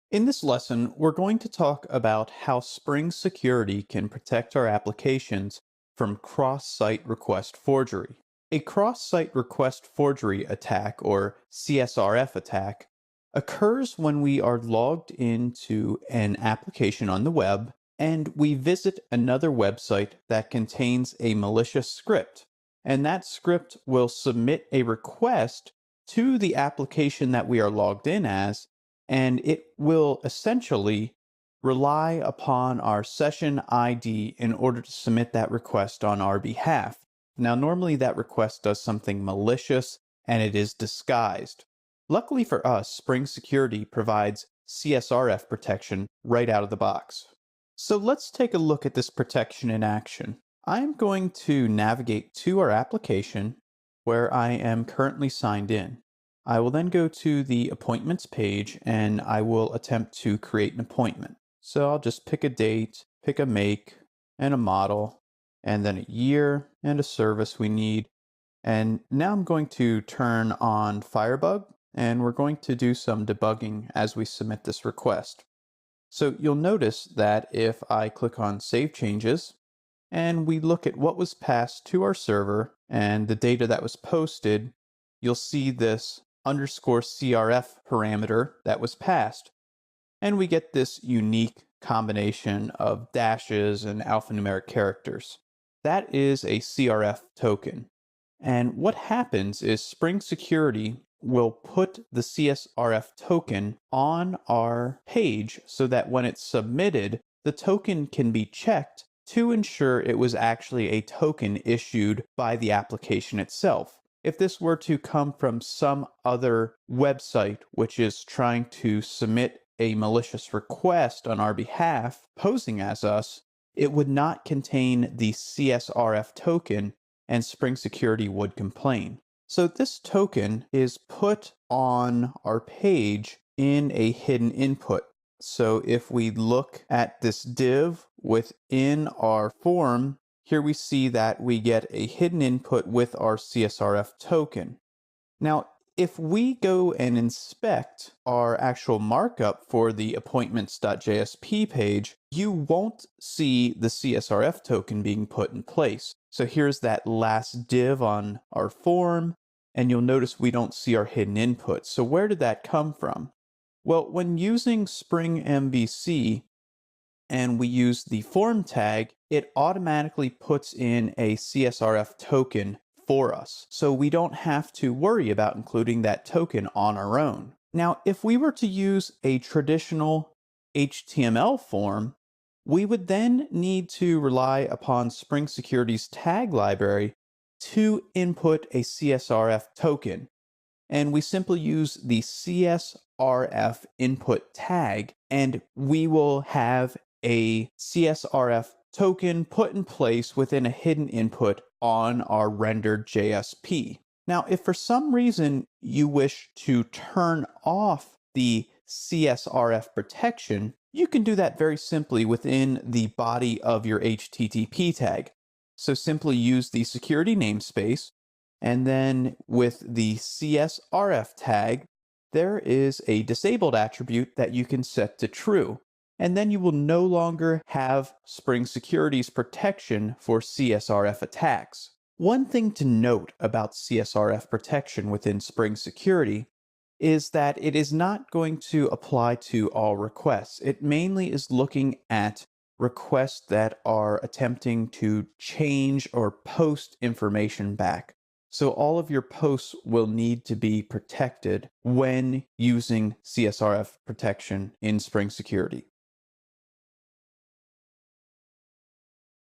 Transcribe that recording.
In this lesson, we're going to talk about how Spring Security can protect our applications from cross-site request forgery. A cross-site request forgery attack, or CSRF attack, occurs when we are logged into an application on the web and we visit another website that contains a malicious script. And that script will submit a request to the application that we are logged in as, and it will essentially rely upon our session ID in order to submit that request on our behalf. Now, normally that request does something malicious and it is disguised. Luckily for us, Spring Security provides CSRF protection right out of the box. So let's take a look at this protection in action. I'm going to navigate to our application where I am currently signed in. I will then go to the appointments page and I will attempt to create an appointment. So I'll just pick a date, pick a make and a model, and then a year and a service we need. And now I'm going to turn on Firebug and we're going to do some debugging as we submit this request. So you'll notice that if I click on Save Changes and we look at what was passed to our server and the data that was posted, you'll see this _CRF parameter that was passed. And we get this unique combination of dashes and alphanumeric characters. That is a CRF token. And what happens is Spring Security will put the CSRF token on our page so that when it's submitted, the token can be checked to ensure it was actually a token issued by the application itself. If this were to come from some other website which is trying to submit a malicious request on our behalf, posing as us, it would not contain the CSRF token and Spring Security would complain. So this token is put on our page in a hidden input. So if we look at this div within our form, here we see that we get a hidden input with our CSRF token. Now, if we go and inspect our actual markup for the appointments.jsp page, you won't see the CSRF token being put in place. So here's that last div on our form, and you'll notice we don't see our hidden input. So where did that come from? Well, when using Spring MVC, and we use the form tag, it automatically puts in a CSRF token for us. So we don't have to worry about including that token on our own. Now, if we were to use a traditional HTML form, we would then need to rely upon Spring Security's tag library to input a CSRF token. And we simply use the CSRF input tag, and we will have a CSRF token put in place within a hidden input on our rendered JSP. Now, if for some reason you wish to turn off the CSRF protection, you can do that very simply within the body of your HTTP tag. So simply use the security namespace, and then with the CSRF tag, there is a disabled attribute that you can set to true. And then you will no longer have Spring Security's protection for CSRF attacks. One thing to note about CSRF protection within Spring Security is that it is not going to apply to all requests. It mainly is looking at requests that are attempting to change or post information back. So all of your posts will need to be protected when using CSRF protection in Spring Security.